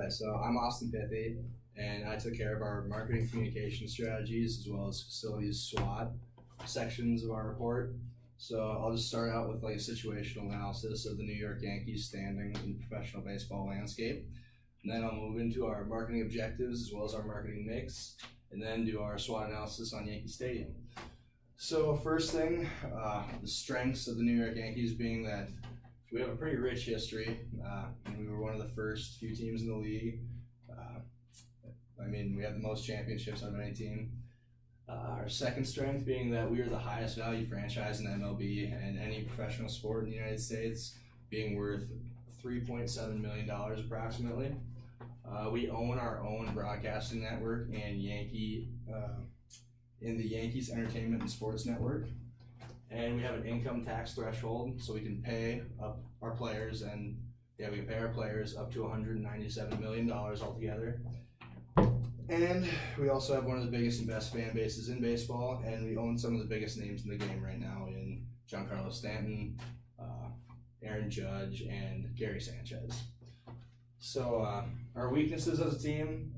So I'm Austin Pithy, and I took care of our marketing communication strategies as well as facilities SWOT sections of our report. So I'll just start out with like a situational analysis of the New York Yankees standing in the professional baseball landscape. And then I'll move into our marketing objectives as well as our marketing mix, and then do our SWOT analysis on Yankee Stadium. So first thing, the strengths of the New York Yankees being that we have a pretty rich history, and we were one of the first few teams in the league. We have the most championships out of any team. Our second strength being that we are the highest value franchise in the MLB and any professional sport in the United States, being worth $3.7 million approximately. We own our own broadcasting network and in the Yankees Entertainment and Sports Network. And we have an income tax threshold, so we can pay up our players, we can pay our players up to $197 million altogether. And we also have one of the biggest and best fan bases in baseball, and we own some of the biggest names in the game right now in Giancarlo Stanton, Aaron Judge, and Gary Sanchez. So our weaknesses as a team,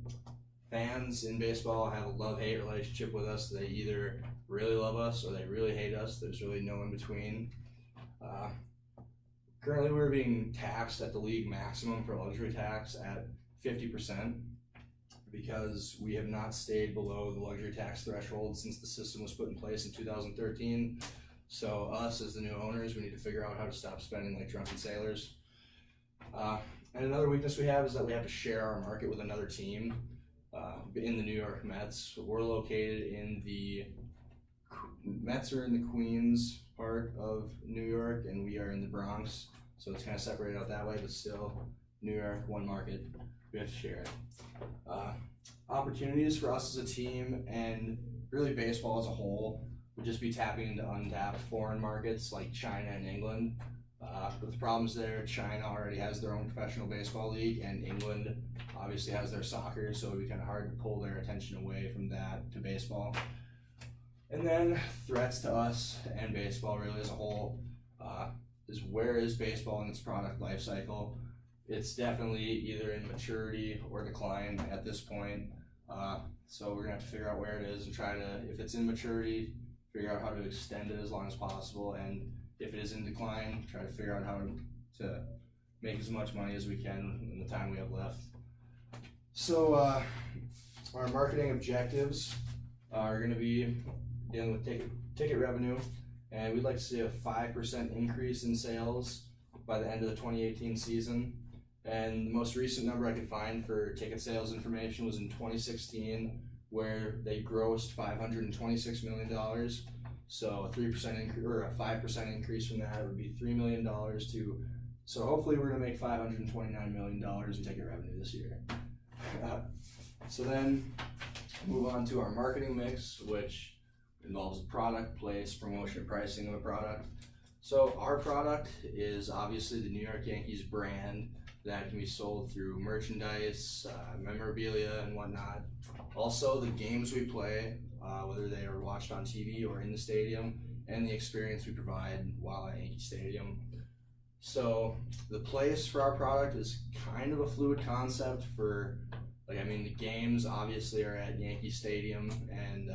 fans in baseball have a love-hate relationship with us. They either really love us or they really hate us. There's really no in between. Currently we're being taxed at the league maximum for luxury tax at 50% because we have not stayed below the luxury tax threshold since the system was put in place in 2013. So us as the new owners, we need to figure out how to stop spending like drunken sailors. And another weakness we have is that we have to share our market with another team. In the New York Mets, we're located in the Mets are in the Queens part of New York, and we are in the Bronx, so it's kind of separated out that way, but still New York, one market, we have to share it. Opportunities for us as a team and really baseball as a whole would just be tapping into untapped foreign markets like China and England. But the problems there, China already has their own professional baseball league, and England obviously has their soccer, so it would be kind of hard to pull their attention away from that to baseball. And then threats to us and baseball really as a whole is where is baseball in its product life cycle? It's definitely either in maturity or decline at this point. So we're gonna have to figure out where it is and try to, if it's in maturity, figure out how to extend it as long as possible, and if it is in decline, try to figure out how to make as much money as we can in the time we have left. So our marketing objectives are going to be dealing with ticket revenue, and we'd like to see a 5% increase in sales by the end of the 2018 season. And the most recent number I could find for ticket sales information was in 2016, where they grossed $526 million. So a 3% increase or a 5% increase from that would be $3 million so hopefully we're gonna make $529 million in ticket revenue this year. So then move on to our marketing mix, which involves product, place, promotion, pricing of a product. So our product is obviously the New York Yankees brand that can be sold through merchandise, memorabilia, and whatnot. Also the games we play, whether they are watched on TV or in the stadium, and the experience we provide while at Yankee Stadium. So the place for our product is kind of a fluid concept for, the games obviously are at Yankee Stadium and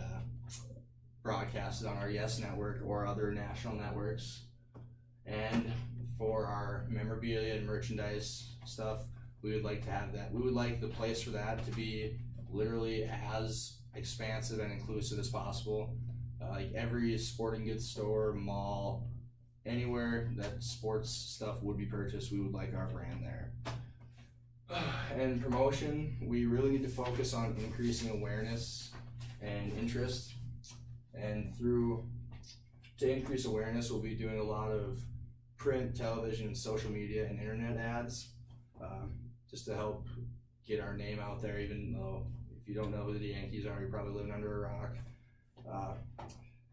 broadcasted on our Yes Network or other national networks. And for our memorabilia and merchandise stuff, we would like to have that. We would like the place for that to be literally as expansive and inclusive as possible. Like every sporting goods store, mall, anywhere that sports stuff would be purchased, we would like our brand there. And promotion, we really need to focus on increasing awareness and interest. And to increase awareness, we'll be doing a lot of print, television, social media, and internet ads, just to help get our name out there, even though if you don't know who the Yankees are, you're probably living under a rock.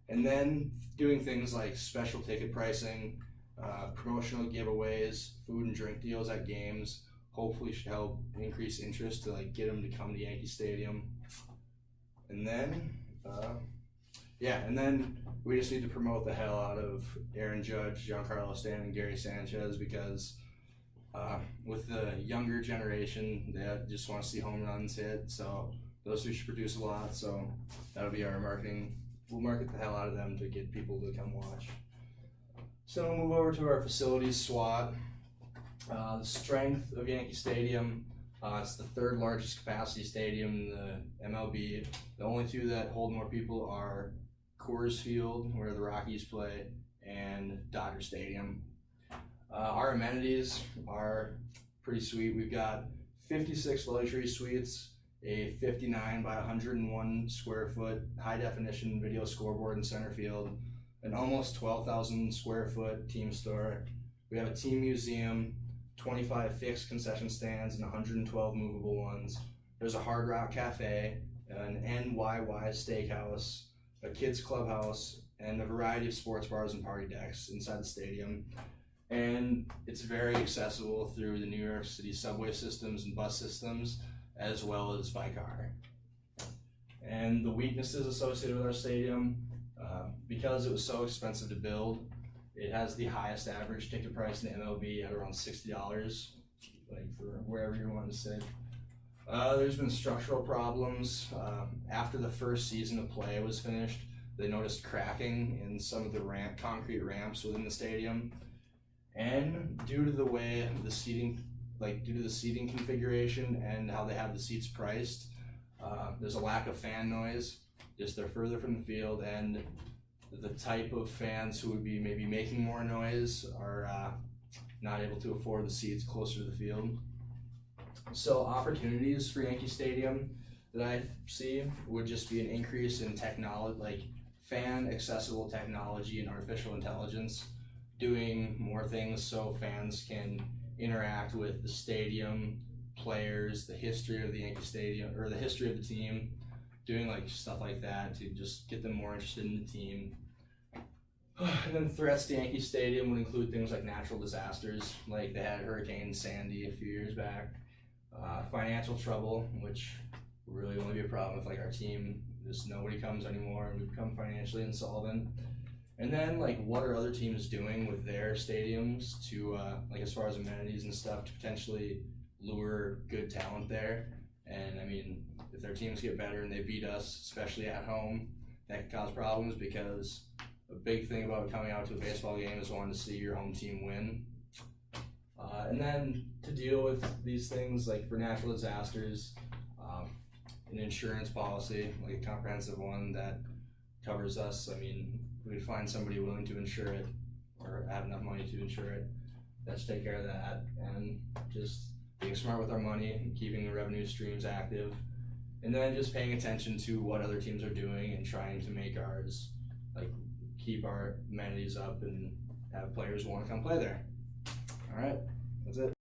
And then doing things like special ticket pricing, promotional giveaways, food and drink deals at games, hopefully should help increase interest to get them to come to Yankee Stadium. And then, and then we just need to promote the hell out of Aaron Judge, Giancarlo Stanton, and Gary Sanchez, because With the younger generation, they just want to see home runs hit, so those two should produce a lot. So that'll be our marketing. We'll market the hell out of them to get people to come watch. So we'll move over to our facilities SWAT. The strength of Yankee Stadium. It's the third largest capacity stadium in the MLB. The only two that hold more people are Coors Field, where the Rockies play, and Dodger Stadium. Our amenities are pretty sweet. We've got 56 luxury suites, a 59 by 101 square foot high definition video scoreboard in center field, an almost 12,000 square foot team store. We have a team museum, 25 fixed concession stands, and 112 movable ones. There's a Hard Rock Cafe, an NYY steakhouse, a kids clubhouse, and a variety of sports bars and party decks inside the stadium. And it's very accessible through the New York City subway systems and bus systems, as well as by car. And the weaknesses associated with our stadium, because it was so expensive to build, it has the highest average ticket price in the MLB at around $60, like for wherever you want to sit. There's been structural problems. After the first season of play was finished, they noticed cracking in some of the concrete ramps within the stadium. And due to the way the seating, due to the seating configuration and how they have the seats priced, there's a lack of fan noise. Just they're further from the field, and the type of fans who would be maybe making more noise are not able to afford the seats closer to the field. So opportunities for Yankee Stadium that I see would just be an increase in technology, like fan accessible technology and artificial intelligence, doing more things so fans can interact with the stadium, players, the history of the Yankee Stadium, or the history of the team, doing like stuff like that to just get them more interested in the team. And then threats to Yankee Stadium would include things like natural disasters, like they had Hurricane Sandy a few years back. Financial trouble, which would really only be a problem if like our team, just nobody comes anymore and we become financially insolvent. And then like what are other teams doing with their stadiums to like as far as amenities and stuff to potentially lure good talent there. And I mean, if their teams get better and they beat us, especially at home, that could cause problems, because a big thing about coming out to a baseball game is wanting to see your home team win. And then to deal with these things, like for natural disasters, an insurance policy, like a comprehensive one that covers us. I mean, we'd find somebody willing to insure it or have enough money to insure it. That should take care of that. And just being smart with our money and keeping the revenue streams active. And then just paying attention to what other teams are doing and trying to make ours, like keep our amenities up and have players want to come play there. All right, that's it.